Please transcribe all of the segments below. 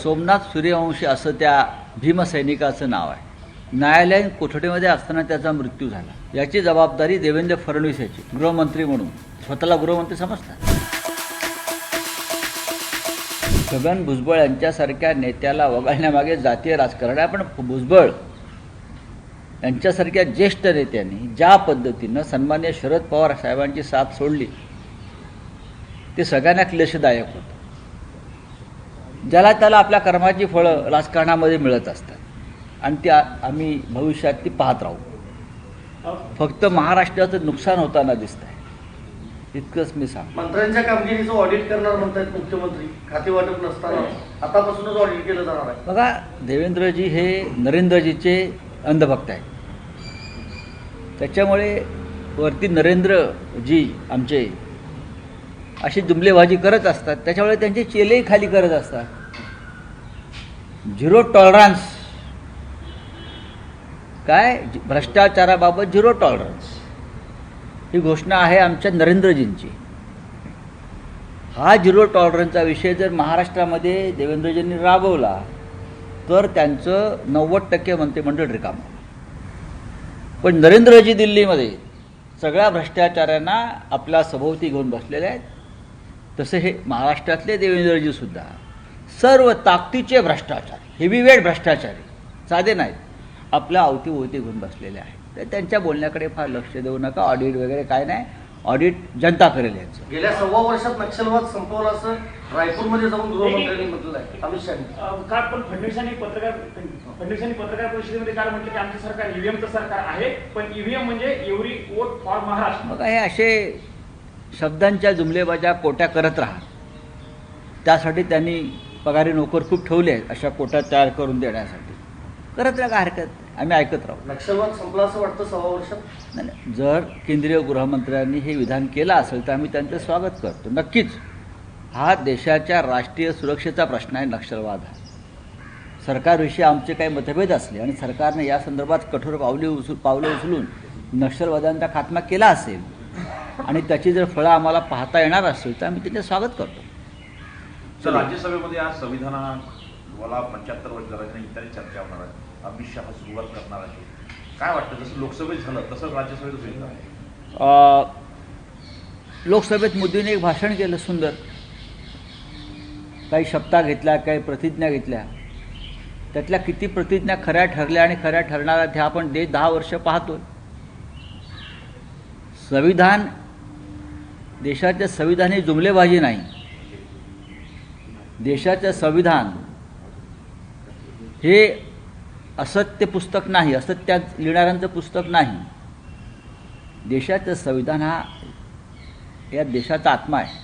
सोमनाथ सूर्यवंशी असं त्या भीमसैनिकाचं नाव आहे. न्यायालयीन कोठडीमध्ये असताना त्याचा मृत्यू झाला. याची जबाबदारी देवेंद्र फडणवीस याची, गृहमंत्री म्हणून स्वतःला गृहमंत्री समजतात. छगन भुजबळ यांच्यासारख्या नेत्याला वगळण्यामागे जातीय राजकारण आहे. पण भुजबळ यांच्यासारख्या ज्येष्ठ नेत्यांनी ज्या पद्धतीनं सन्मान्य शरद पवार साहेबांची साथ सोडली ते सगळ्यांना क्लेशदायक होतं. ज्याला त्याला आपल्या कर्माची फळं राजकारणामध्ये मिळत असतात आणि ती आम्ही भविष्यात ती पाहत राहू. फक्त महाराष्ट्राचं नुकसान होताना दिसत आहे, इतकंच मी सांगतो. मंत्र्यांच्या कामगिरीचं ऑडिट करणार म्हणतात मुख्यमंत्री. खाते वाटप नसताना आतापासूनच ऑडिट केलं जाणार आहे. बघा, देवेंद्रजी हे नरेंद्रजीचे अंधभक्त आहेत. त्याच्यामुळे वरती नरेंद्रजी आमचे अशी जुमलेबाजी करत असतात. त्याच्यामुळे त्यांचे चेलेही खाली करत असतात. झिरो टॉलरन्स, काय भ्रष्टाचाराबाबत झिरो टॉलरन्स ही घोषणा आहे आमच्या नरेंद्रजींची. हा झिरो टॉलरन्सचा विषय जर महाराष्ट्रामध्ये देवेंद्रजींनी राबवला तर त्यांचं 90% मंत्रिमंडळ रिकामं. पण नरेंद्रजी दिल्लीमध्ये सगळ्या भ्रष्टाचारांना आपल्या सभोवती घेऊन बसलेले आहेत. तसे हे महाराष्ट्रातले देवेंद्रजी सुद्धा सर्व ताकदीचे भ्रष्टाचारी, हेवीवेट भ्रष्टाचारी, साधे नाहीत, आपल्या अवतीभोवती घेऊन बसलेले आहेत. तर त्यांच्या बोलण्याकडे फार लक्ष देऊ नका. ऑडिट वगैरे काय नाही, ऑडिट जनता करेल यांचं. गेल्या 1.25 वर्षात नक्षलवाद संपवला असं रायपूरमध्ये जाऊन गृहमंत्र्यांनी म्हटलं आहे. अमित शहानी काल पण फडणवीसांनी पत्रकार परिषदेमध्ये काल म्हटलं की आमचं सरकार ईव्हीएमचं सरकार आहे, पण ईव्हीएम म्हणजे एव्हरी वोट फॉर महाराष्ट्र. बघा, हे असे शब्दांच्या जुमलेबाजा कोट्या करत राहा. त्यासाठी त्यांनी पगारी नोकर खूप ठेवले आहेत अशा कोट्या तयार करून देण्यासाठी. करत राहा, हरकत नाही, आम्ही ऐकत राहू. नक्षलवाद संपला असं वाटतं 1.25 वर्षात. नाही, जर केंद्रीय गृहमंत्र्यांनी हे विधान केलं असेल तर आम्ही त्यांचं स्वागत करतो. नक्कीच हा देशाच्या राष्ट्रीय सुरक्षेचा प्रश्न आहे. नक्षलवाद हा सरकारविषयी आमचे काही मतभेद असले आणि सरकारने या संदर्भात कठोर पावलं उचलून नक्षलवाद्यांचा खात्मा केला असेल आणि त्याची जर फळं आम्हाला पाहता येणार असेल तर आम्ही त्याचं स्वागत करतो. सर, राज्यसभेमध्ये आज संविधानाला 75 वर्ष झाल्याने इत्यादी चर्चा होणार आहे. अमित शहा सुरुवात करणार आहे. काय वाटतं, जसं लोकसभेत झालं तसं राज्यसभेत होईल का? लोकसभेत मोदीने एक भाषण केलं सुंदर. काही शपथा घेतल्या, काही प्रतिज्ञा घेतल्या. त्यातल्या किती प्रतिज्ञा खऱ्या ठरल्या आणि खऱ्या ठरणाऱ्या त्या आपण 10 वर्ष पाहतो. संविधान, देशाचे संविधान ही जुमलेबाजी नाही. देशाचं संविधान हे असत्य पुस्तक नाही, असत्यात लिहिणाऱ्यांचं पुस्तक नाही. देशाचं संविधान हा या देशाचा आत्मा आहे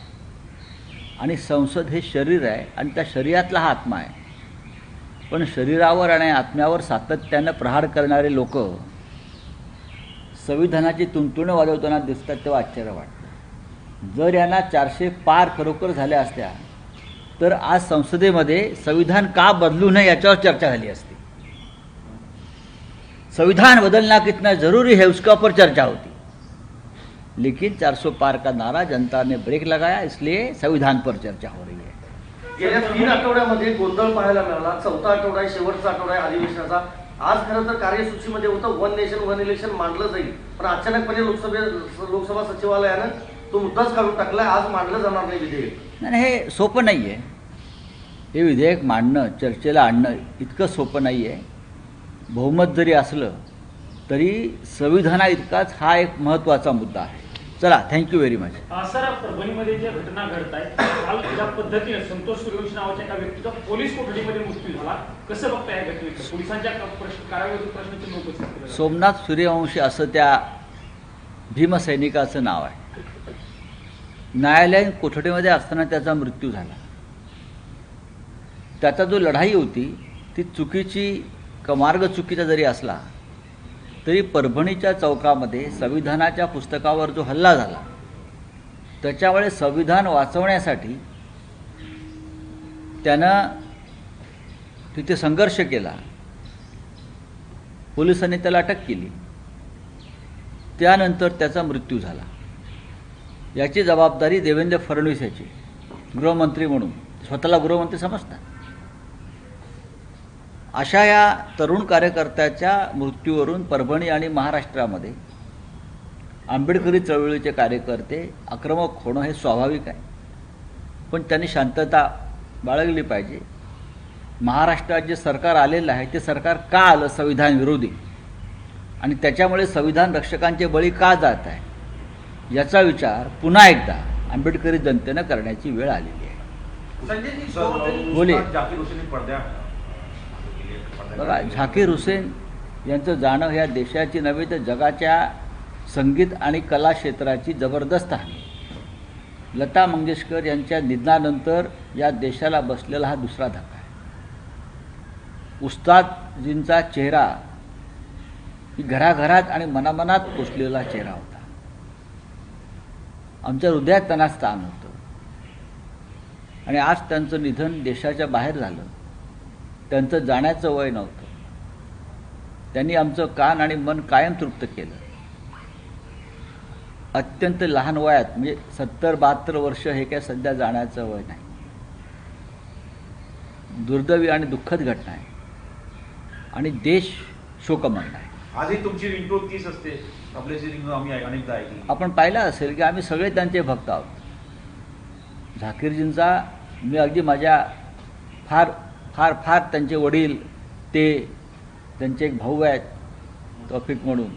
आणि संसद हे शरीर आहे आणि त्या शरीरातला हा आत्मा आहे. पण शरीरावर आणि आत्म्यावर सातत्यानं प्रहार करणारे लोक संविधानाची तुणतुणं वाजवताना दिसतात तेव्हा आश्चर्य वाटतं. जर यांना 400 पार खरोखर झाल्या असत्या तर आज संसदेमध्ये संविधान का बदलू नये याच्यावर चर्चा झाली असती. संविधान बदलना कितना जरूरी है उसका ऊपर चर्चा होती. लेकिन 400 पार का नारा जनता ने ब्रेक लगाया, इसलिए संविधान पर चर्चा हो रही है. गेल्या 3 आठवड्यामध्ये गोंधळ पाहायला मिळाला. 4था आठवडा आहे, शेवटचा आठवडा आहे अधिवेशनाचा. आज खरं तर कार्यसूचीमध्ये होतं 1 नेशन 1 इलेक्शन मांडलं जाईल, पण अचानकपणे लोकसभा सचिवालयानं तो मुद्दाच काढून टाकलाय. आज मांडलं जाणार नाही विधेयक. नाही, हे सोपं नाही आहे. हे विधेयक मांडणं, चर्चेला आणणं इतकं सोपं नाही आहे. बहुमत जरी असलं तरी संविधाना इतकाच हा एक महत्त्वाचा मुद्दा आहे. चला, थँक्यू व्हेरी मच. सर, परभणीमध्ये ज्या घटना घडत आहेत, काल ज्या पद्धतीने संतोष सूर्यवंशी नावाच्या एका व्यक्तीचा पोलीस कोठडीमध्ये मृत्यू झाला, कसं बघताय या घटनेचं? पोलिसांच्या कारवाईवरून प्रश्नाची नोकस केलं. सोमनाथ सूर्यवंशी असं त्या भीमसैनिकाचं नाव आहे. न्यायालयीन कोठडीमध्ये असताना त्याचा मृत्यू झाला. त्याचा जो लढाई होती ती चुकीची का मार्ग चुकीचा जरी असला तरी परभणीच्या चौकामध्ये संविधानाच्या पुस्तकावर जो हल्ला झाला त्याच्यामुळे संविधान वाचवण्यासाठी त्यानं तिथे संघर्ष केला. पोलिसांनी त्याला अटक केली. त्यानंतर त्याचा मृत्यू झाला. याची जबाबदारी देवेंद्र फडणवीस याची, गृहमंत्री म्हणून स्वतःला गृहमंत्री समजतात. अशा या तरुण कार्यकर्त्याच्या मृत्यूवरून परभणी आणि महाराष्ट्रामध्ये आंबेडकरी चळवळीचे कार्यकर्ते आक्रमक होणं हे स्वाभाविक आहे, पण त्यांनी शांतता बाळगली पाहिजे. महाराष्ट्रात जे सरकार आलेलं आहे ते सरकार का आलं? संविधान विरोधी, आणि त्याच्यामुळे संविधान रक्षकांचे बळी का जात आहे याचा विचार पुन्हा एकदा आंबेडकरी जनतेनं करण्याची वेळ आलेली आहे. संजयजी, सर, बोलिए. जाकीर हुसेन पडद्या बघा, झाकीर हुसेन यांचं जाणं ह्या देशाची नव्हे तर जगाच्या संगीत आणि कला क्षेत्राची जबरदस्त हानी. लता मंगेशकर यांच्या निधनानंतर या देशाला बसलेला हा दुसरा धक्का आहे. उस्तादजींचा चेहरा ही घराघरात आणि मनामनात पोचलेला चेहरा होता. आमच्या हृदयात त्यांना स्थान होतं, आणि आज त्यांचं निधन देशाच्या बाहेर झालं. त्यांचं जाण्याचं वय नव्हतं. त्यांनी आमचं कान आणि मन कायम तृप्त केलं. अत्यंत लहान वयात, म्हणजे 70-72 वर्ष हे काय सध्या जाण्याचं वय नाही. दुर्दैवी आणि दुःखद घटना आहे, आणि देश शोकमग्न आहे. आजही तुमची रिंगटोन तीच असते, कपल्याची रिंगटोन आम्ही अनेकदा ऐकली. आपण पाहिलं असेल की आम्ही सगळे त्यांचे भक्त आहोत. झाकीरजींचा मी अगदी माझ्या फार फार फार त्यांचे वडील, त्यांचे एक भाऊ आहेत तौफिक म्हणून,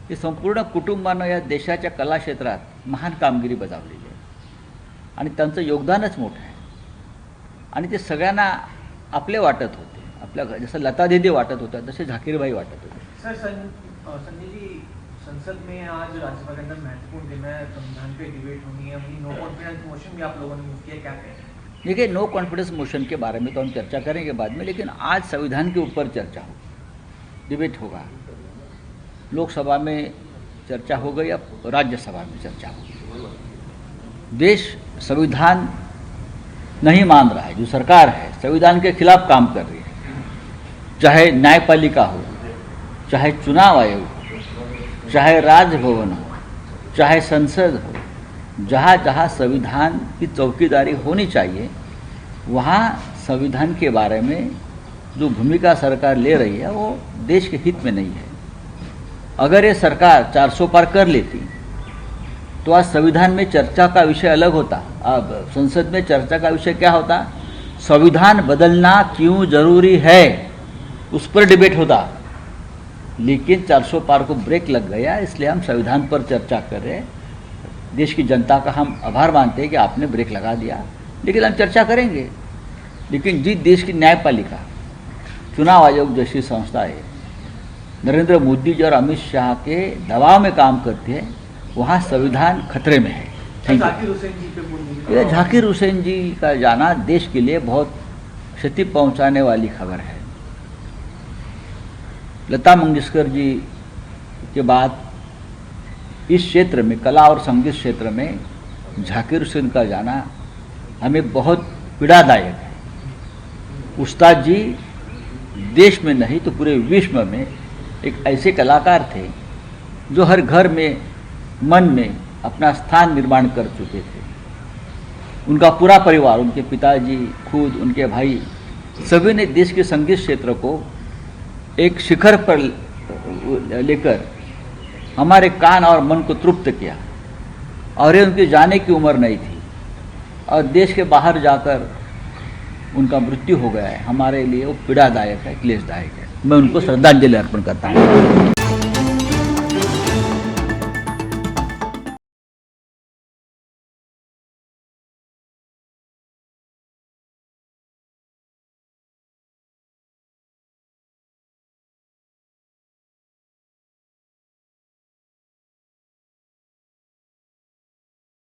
हे संपूर्ण कुटुंबानं या देशाच्या कला क्षेत्रात महान कामगिरी बजावलेली आहे, आणि त्यांचं योगदानच मोठं आहे. आणि ते सगळ्यांना आपले वाटत होते. आपल्या जसं लता दीदी वाटत होत्या तसे झाकीरभाई वाटत होते. सर, संजय जी, संसद में आज राज्यसभा के अंदर महत्वपूर्ण दिन है, संविधान पे डिबेट होनी है, वहीं नो कॉन्फिडेंस मोशन भी आप लोगों ने मूव किया, क्या कहें? देखिए, नो कॉन्फिडेंस मोशन के बारे में तो हम चर्चा करेंगे बाद में, लेकिन आज संविधान के ऊपर चर्चा हो, डिबेट होगा. लोकसभा में चर्चा हो गई, अब राज्यसभा में चर्चा होगी. देश संविधान नहीं मान रहा है. जो सरकार है संविधान के खिलाफ काम कर रही है, चाहे न्यायपालिका हो, चाहे चुनाव आयोग हो, चाहे राजभवन हो, चाहे संसद हो. जहाँ जहाँ संविधान की चौकीदारी होनी चाहिए, वहाँ संविधान के बारे में जो भूमिका सरकार ले रही है वो देश के हित में नहीं है. अगर ये सरकार 400 पार कर लेती तो आज संविधान में चर्चा का विषय अलग होता. अब संसद में चर्चा का विषय क्या होता? संविधान बदलना क्यों जरूरी है, उस पर डिबेट होता. लेकिन 400 पार को ब्रेक लग गया, इसलिए हम संविधान पर चर्चा कर रहे हैं. देश की जनता का हम आभार मानते हैं कि आपने ब्रेक लगा दिया, लेकिन हम चर्चा करेंगे. लेकिन जिस देश की न्यायपालिका, चुनाव आयोग जैसी संस्था है, नरेंद्र मोदी जी और अमित शाह के दबाव में काम करते हैं, वहाँ संविधान खतरे में है. थैंक झाकिर हुसैन जी पे बोलिए. यू. झाकिर हुसैन जी का जाना देश के लिए बहुत क्षति पहुँचाने वाली खबर है. लता मंगेशकर जी के बाद इस क्षेत्र में, कला और संगीत क्षेत्र में झाकिर हुसैन का जाना हमें बहुत पीड़ादायक है. उस्ताद जी देश में नहीं तो पूरे विश्व में एक ऐसे कलाकार थे जो हर घर में, मन में अपना स्थान निर्माण कर चुके थे. उनका पूरा परिवार, उनके पिताजी, खुद उनके भाई, सभी ने देश के संगीत क्षेत्र को एक शिखर पर लेकर हमारे कान और मन को तृप्त किया. और ये उनके जाने की उम्र नहीं थी, और देश के बाहर जाकर उनका मृत्यु हो गया है. हमारे लिए वो पीड़ादायक है, क्लेशदायक है. मैं उनको श्रद्धांजलि अर्पण करता हूँ.